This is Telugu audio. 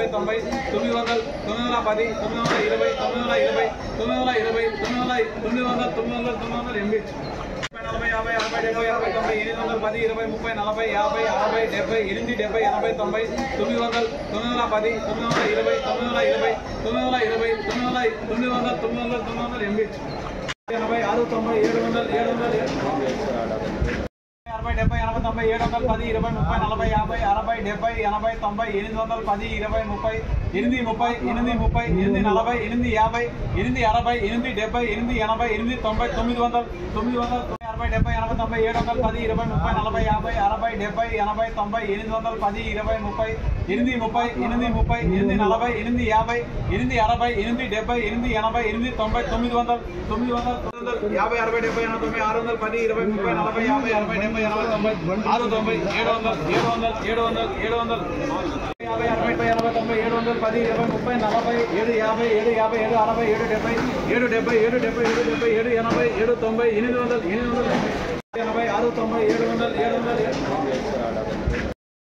80 90 900 910 920 920 920 900 980 40 50 60 70 80 90 810 20 30 40 50 60 70 80 810 80 90 900 910 920 920 980 86 90 700 60 70 80 90 710 20 30 40 50 60 70 80 90 810 820 700